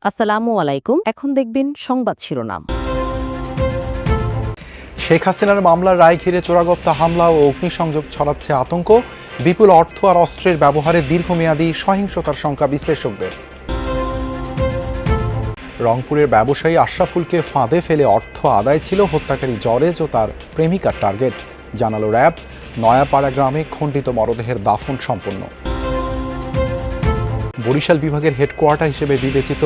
আসসালামু আলাইকুম। এখন দেখবেন সংবাদ শিরোনাম। শেখ হাসিনার মামলার রায় ঘিরে চোরাগত্তা হামলা ও অগ্নিসংযোগ ছড়াচ্ছে আতঙ্ক। বিপুল অর্থ আর অস্ত্রের ব্যবহারে দীর্ঘমেয়াদী সহিংসতার শঙ্কা বিশ্লেষকদের। রংপুরের ব্যবসায়ী আশরাফুলকে ফাঁদে ফেলে অর্থ আদায় ছিল হত্যাকারী জরেজ ও তার প্রেমিকার টার্গেট, জানালো র্যাব। নয়াপাড়া গ্রামে খণ্ডিত মরদেহের দাফন সম্পন্ন। বরিশাল বিভাগের হেডকোয়ার্টার হিসেবে বিবেচিত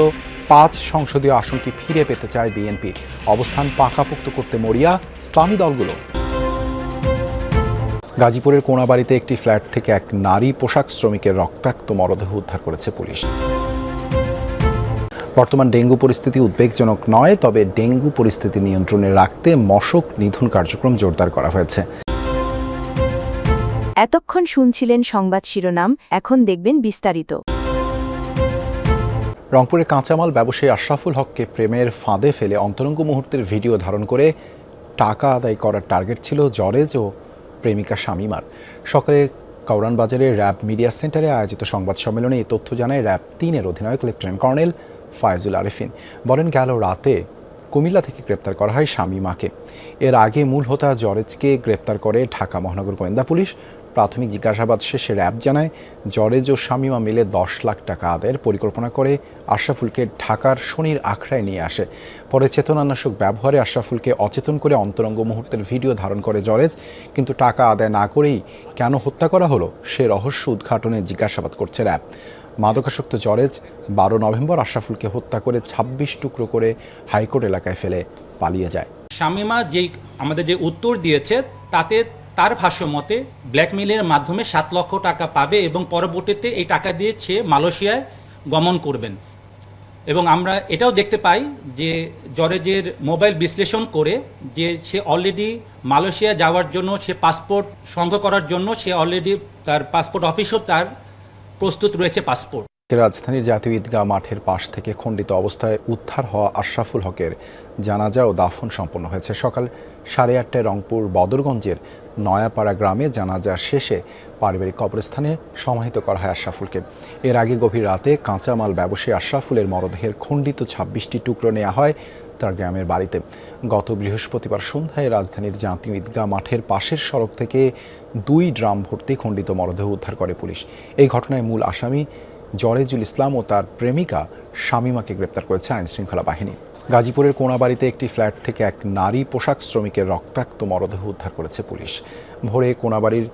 ৫ সংসদীয় আসনটি ফিরে পেতে চায় বিএনপি। অবস্থান পাকাপোক্ত করতে মরিয়া ইসলামী দলগুলো। গাজীপুরের কোনাবাড়িতে একটি ফ্ল্যাট থেকে এক নারী পোশাক শ্রমিকের রক্তাক্ত মরদেহ উদ্ধার করেছে পুলিশ। বর্তমান ডেঙ্গু পরিস্থিতি উদ্বেগজনক নয়, তবে ডেঙ্গু পরিস্থিতি নিয়ন্ত্রণে রাখতে মশক নিধন কার্যক্রম জোরদার করা হয়েছে। এতক্ষণ শুনছিলেন সংবাদ শিরোনাম, এখন দেখবেন বিস্তারিত। রংপুরের কাঁচামাল ব্যবসায়ী আশরাফুল হককে প্রেমের ফাঁদে ফেলে অন্তরঙ্গ মুহূর্তের ভিডিও ধারণ করে টাকা আদায় করার টার্গেট ছিল জরেজ ও প্রেমিকা শামীমার। সকালে কাউরান বাজারে র্যাব মিডিয়া সেন্টারে আয়োজিত সংবাদ সম্মেলনে এই তথ্য জানায় র্যাব ৩-এর অধিনায়ক লেফটেন্যান্ট কর্নেল ফায়জুল আরেফিন। বলেন, গেল রাতে কুমিল্লা থেকে গ্রেপ্তার করা হয় শামীমাকে। এর আগে মূল হোতা জরেজকে গ্রেপ্তার করে ঢাকা মহানগর গোয়েন্দা পুলিশ। প্রাথমিক জিজ্ঞাসাবাদ শেষে র্যাব জানায়, জরেজ ও শামীমা মিলে ১০ লাখ টাকা আদায়ের পরিকল্পনা করে আশরাফুলকে ঢাকার শনির আখড়ায় নিয়ে আসে। পরে চেতনানাশক ব্যবহারে আশরাফুলকে অচেতন করে অন্তরঙ্গ মুহূর্তের ভিডিও ধারণ করে জরেজ। কিন্তু টাকা আদায় না করেই কেন হত্যা করা হলো সে রহস্য উদ্ঘাটনে জিজ্ঞাসাবাদ করছে র্যাব। মাদকাসক্ত জরেজ ১২ নভেম্বর আশরাফুলকে হত্যা করে ২৬ টুকরো করে হাইকোর্ট এলাকায় ফেলে পালিয়ে যায়। শামীমা আমাদের যে উত্তর দিয়েছে তাতে তার ভাষ্য মতে ব্ল্যাকমেইলের মাধ্যমে ৭ লক্ষ টাকা পাবে এবং পরবর্তীতে এই টাকা দিয়ে সে মালয়েশিয়ায় গমন করবেন। এবং আমরা এটাও দেখতে পাই যে জরেজের মোবাইল বিশ্লেষণ করে যে সে অলরেডি মালয়েশিয়া যাওয়ার জন্য সে পাসপোর্ট সংগ্রহ করার জন্য সে অলরেডি তার পাসপোর্ট অফিসও তার প্রস্তুত রয়েছে পাসপোর্ট। রাজধানীর জাতীয় ঈদগাহ মাঠের পাশ থেকে খণ্ডিত অবস্থায় উদ্ধার হওয়া আশরাফুল হকের জানাজা ও দাফন সম্পন্ন হয়েছে। সকাল 8:30টায় রংপুর বদরগঞ্জের নয়াপাড়া গ্রামে জানাজা শেষে পারিবারিক কবরস্থানে সমাহিত করা হয় আশরাফুলকে। এর আগে গভীর রাতে কাঁচামাল ব্যবসায়ী আশরাফুলের মরদেহের খণ্ডিত ২৬টি টুকরো নেওয়া হয় তার গ্রামের বাড়িতে। গত বৃহস্পতিবার সন্ধ্যায় রাজধানীর জাতীয় ঈদগাহ মাঠের পাশের সড়ক থেকে 2 ড্রাম ভর্তি খণ্ডিত মরদেহ উদ্ধার করে পুলিশ। এই ঘটনায় মূল আসামি জরেজুল ইসলাম ও তার প্রেমিকা শামীমাকে গ্রেপ্তার করেছে আইনশৃঙ্খলা বাহিনী। গাজীপুরের কোনাবাড়িতে একটি ফ্ল্যাট থেকে এক নারী পোশাক শ্রমিকের রক্তাক্ত মরদেহ উদ্ধার করেছে পুলিশ। ভোরে কোনাবাড়ির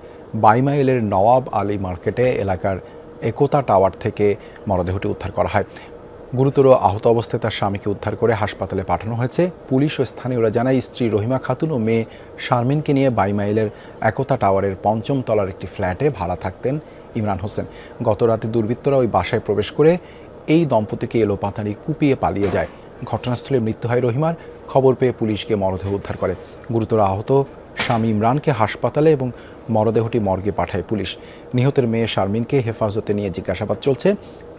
বাইমাইলের নওয়াব আলী মার্কেটে এলাকার একতা টাওয়ার থেকে মরদেহটি উদ্ধার করা হয়। গুরুতর আহত অবস্থায় তার স্বামীকে উদ্ধার করে হাসপাতালে পাঠানো হয়েছে। পুলিশ ও স্থানীয়রা জানায়, স্ত্রী রহিমা খাতুন ও মেয়ে শারমিনকে নিয়ে বাইমাইলের একতা টাওয়ারের ৫ম তলার একটি ফ্ল্যাটে ভাড়া থাকতেন ইমরান হোসেন। গত রাতে দুর্বৃত্তরা ওই বাসায় প্রবেশ করে এই দম্পতিকে এলোপাতাড়ি কুপিয়ে পালিয়ে যায়। ঘটনাস্থলে মৃত্যু হয় রহিমার। খবর পেয়ে পুলিশ গিয়ে মরদেহ উদ্ধার করে। গুরুতর আহত স্বামী ইমরানকে হাসপাতালে এবং মরদেহটি মর্গে পাঠায় পুলিশ। নিহতের মেয়ে শারমিনকে হেফাজতে নিয়ে জিজ্ঞাসাবাদ চলছে।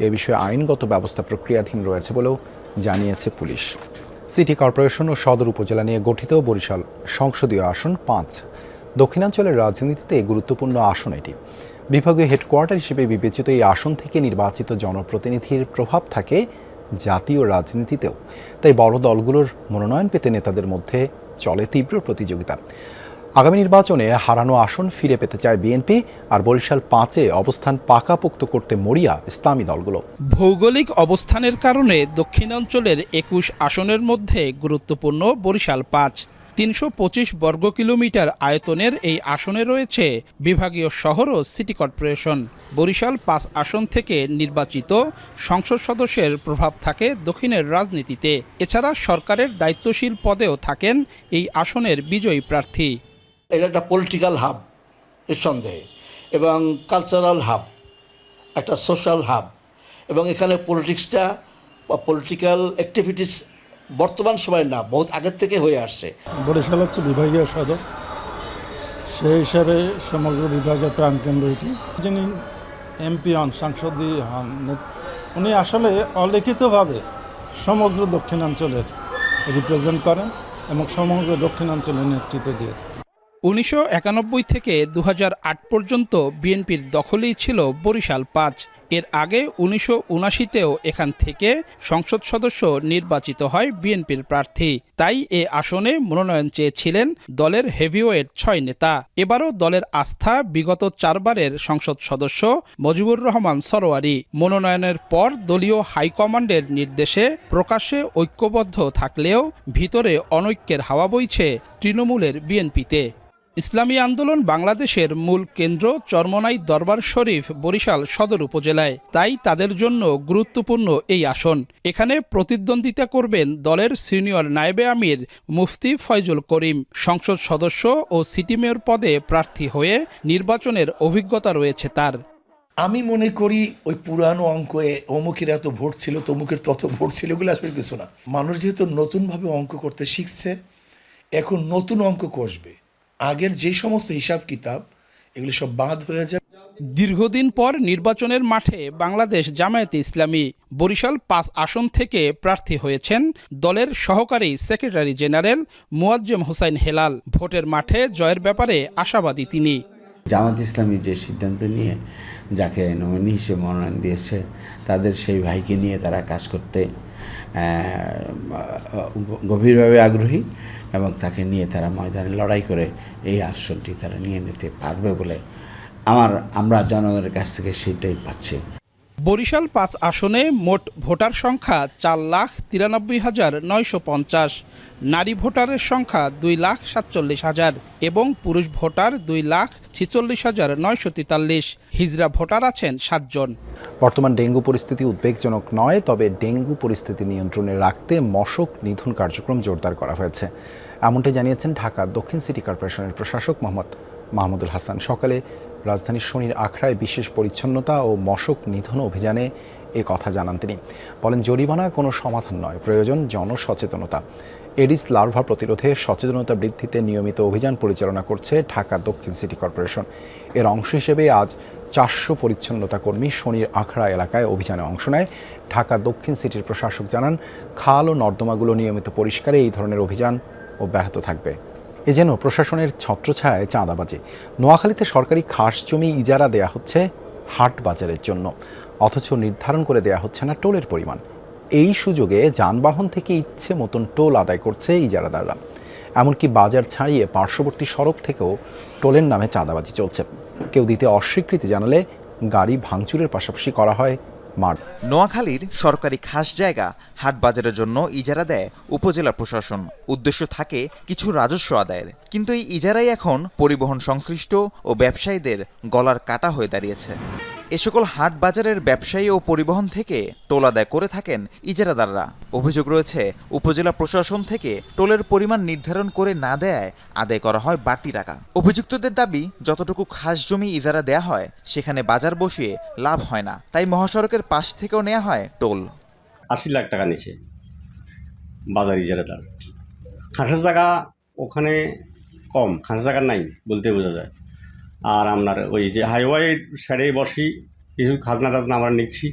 এ বিষয়ে আইনগত ব্যবস্থা প্রক্রিয়াধীন রয়েছে বলেও জানিয়েছে পুলিশ। সিটি কর্পোরেশন ও সদর উপজেলা নিয়ে গঠিত বরিশাল সংসদীয় আসন ৫ দক্ষিণাঞ্চলের রাজনীতিতে গুরুত্বপূর্ণ আসন এটি। বিভাগীয় হেডকোয়ার্টার হিসেবে বিবেচিত এই আসন থেকে নির্বাচিত জনপ্রতিনিধির প্রভাব থাকে জাতীয় রাজনীতিতেও। তাই বড় দলগুলোর মনোনয়ন পেতে নেতাদের মধ্যে চলে তীব্র প্রতিযোগিতা। আগামী নির্বাচনে হারানো আসন ফিরে পেতে চায় বিএনপি, আর বরিশাল ৫-এ অবস্থান পাকাপোক্ত করতে মরিয়া ইসলামী দলগুলো। ভৌগোলিক অবস্থানের কারণে দক্ষিণাঞ্চলের ২১ আসনের মধ্যে গুরুত্বপূর্ণ বরিশাল ৫। ৩২৫ বর্গ কিলোমিটার আয়তনের এই আসনে রয়েছে বিভাগীয় শহর ও সিটি কর্পোরেশন। বরিশাল ৫ আসন থেকে নির্বাচিত সংসদ সদস্যের প্রভাব থাকে দক্ষিণের রাজনীতিতে। এছাড়া সরকারের দায়িত্বশীল পদেও থাকেন এই আসনের বিজয়ী প্রার্থী। এটা একটা পলিটিক্যাল হাব নিঃসন্দেহে, এবং কালচারাল হাব, একটা সোশ্যাল হাব, এবং এখানে পলিটিক্সটা বা পলিটিক্যাল অ্যাক্টিভিটিস বর্তমান সময় না, বহুত আগের থেকে হয়ে আসছে। বরিশাল হচ্ছে বিভাগীয় সদর, সেই হিসাবে সমগ্র বিভাগের প্রাণকেন্দ্র এটি। যিনি এমপি হন, সাংসদই হন, উনি আসলে অলিখিতভাবে সমগ্র দক্ষিণাঞ্চলের রিপ্রেজেন্ট করেন এবং সমগ্র দক্ষিণাঞ্চলের নেতৃত্ব দিয়ে থাকেন। ১৯৯১ থেকে ২০০৮ পর্যন্ত বিএনপির দখলেই ছিল বরিশাল ৫। এর আগে 1979তেও এখান থেকে সংসদ সদস্য নির্বাচিত হয় বিএনপির প্রার্থী। তাই এ আসনে মনোনয়ন চেয়েছিলেন দলের হেভিওয়েট 6 নেতা। এবারও দলের আস্থা বিগত 4 বারের সংসদ সদস্য মজিবুর রহমান সরোয়ারি। মনোনয়নের পর দলীয় হাইকমান্ডের নির্দেশে প্রকাশ্যে ঐক্যবদ্ধ থাকলেও ভিতরে অনৈক্যের হাওয়া বইছে তৃণমূলের বিএনপিতে। ইসলামী আন্দোলন বাংলাদেশের মূল কেন্দ্র চরমোনাই দরবার শরীফ বরিশাল সদর উপজেলায়, তাই তাদের জন্য গুরুত্বপূর্ণ এই আসন। এখানে প্রতিদ্বন্দ্বিতা করবেন দলের সিনিয়র নায়েবে আমির মুফতি ফয়জুল করিম। সংসদ সদস্য ও সিটি মেয়র পদে প্রার্থী হয়ে নির্বাচনের অভিজ্ঞতা রয়েছে তার। আমি মনে করি ওই পুরানো অঙ্কে অমুকের এত ভোট ছিল, তমুকের তত ভোট ছিল, এগুলো আসলে কিছু না। মানুষ যেহেতু নতুনভাবে অঙ্ক করতে শিখছে, এখন নতুন অঙ্ক কষবে। আগের যে সমস্ত হিসাব কিতাব এগুলো সব বাদ হয়ে যায়। দীর্ঘদিন পর নির্বাচনের মাঠে বাংলাদেশ জামায়াতে ইসলামী। বরিশাল 5 আসন থেকে প্রার্থী হয়েছেন দলের সহকারী সেক্রেটারি জেনারেল মুয়াজ্জেম হোসাইন হেলাল। ভোটের মাঠে জয়ের ব্যাপারে আশাবাদী তিনি। জামাত ইসলামী যে সিদ্ধান্ত নিয়ে যাকে নমিনি হিসেবে মনোনয়ন দিয়েছে, তাদের সেই ভাইকে নিয়ে তারা কাজ করতে গভীরভাবে আগ্রহী এবং তাকে নিয়ে তারা ময়দানে লড়াই করে এই আসনটি তারা নিয়ে নিতে পারবে বলে আমরা জনগণের কাছ থেকে সেটাই পাচ্ছি। বরিশাল 5 আসনে মোট ভোটার সংখ্যা 4,93,950, নারী ভোটারের সংখ্যা 2,47,000 এবং পুরুষ ভোটার 2,46,943। হিজড়া ভোটার আছেন 7 জন। বর্তমান ডেঙ্গু পরিস্থিতি উদ্বেগজনক নয়, তবে ডেঙ্গু পরিস্থিতি নিয়ন্ত্রণে রাখতে মশক নিধন কার্যক্রম জোরদার করা হয়েছে, এমনটাই জানিয়েছেন ঢাকা দক্ষিণ সিটি কর্পোরেশনের প্রশাসক মোহাম্মদ মাহমুদুল হাসান। সকালে রাজধানীর শনির আখড়ায় বিশেষ পরিচ্ছন্নতা ও মশক নিধন অভিযানে এ কথা জানান তিনি। বলেন, জরিমানা কোনো সমাধান নয়, প্রয়োজন জনসচেতনতা। এডিস লার্ভা প্রতিরোধে সচেতনতা বৃদ্ধিতে নিয়মিত অভিযান পরিচালনা করছে ঢাকা দক্ষিণ সিটি কর্পোরেশন। এর অংশ হিসেবে আজ 400 পরিচ্ছন্নতা কর্মী শনির আখড়া এলাকায় অভিযানে অংশ নেয়। ঢাকা দক্ষিণ সিটির প্রশাসক জানান, খাল ও নর্দমাগুলো নিয়মিত পরিষ্কারে এই ধরনের অভিযান অব্যাহত থাকবে। এ যেন প্রশাসনের ছত্রছায়ায় চাঁদাবাজি। নোয়াখালীতে সরকারি খাস জমি ইজারা দেয়া হচ্ছে হাট বাজারের জন্য, অথচ নির্ধারণ করে দেয়া হচ্ছে না টোলের পরিমাণ। এই সুযোগে যানবাহন থেকে ইচ্ছে মতন টোল আদায় করছে ইজারাদাররা। এমনকি বাজার ছাড়িয়ে পার্শ্ববর্তী সড়ক থেকেও টোলের নামে চাঁদাবাজি চলছে। কেউ দিতে অস্বীকৃতি জানালে গাড়ি ভাঙচুরের পাশাপাশি করা হয় মার। নোয়াখালীর সরকারি খাস জায়গা হাট বাজারের জন্য ইজারা দেয় উপজেলা প্রশাসন। উদ্দেশ্য থাকে কিছু রাজস্ব আদায়ের, কিন্তু এই ইজারাই এখন পরিবহন সংশ্লিষ্ট ও ব্যবসায়ীদের গলার কাটা হয়ে দাঁড়িয়েছে। এ সকল হাট বাজারের ব্যবসায়ী ও পরিবহন থেকে টোল আদায় করে থাকেন ইজারাদাররা। অভিযোগ রয়েছে, উপজেলা প্রশাসন থেকে টোলের পরিমাণ নির্ধারণ করে না দেয়ায় আদায় করা হয় বাড়তি টাকা। অভিযুক্তদের দাবি, যতটুকু খাস জমি ইজারা দেয়া হয় সেখানে বাজার বসিয়ে লাভ হয় না, তাই মহাসড়কের পাশ থেকেও নেওয়া হয় টোল। 80 লাখ টাকা নিছে বাজার ইজারাদার। খাসের জায়গা ওখানে কম, খাসের জায়গা নাই বলতে বোঝা যায়। আর আপনার ওই যে হাইওয়ে সাইডে বসি কিছু খাজনা টাজনা আমরা নিচ্ছি,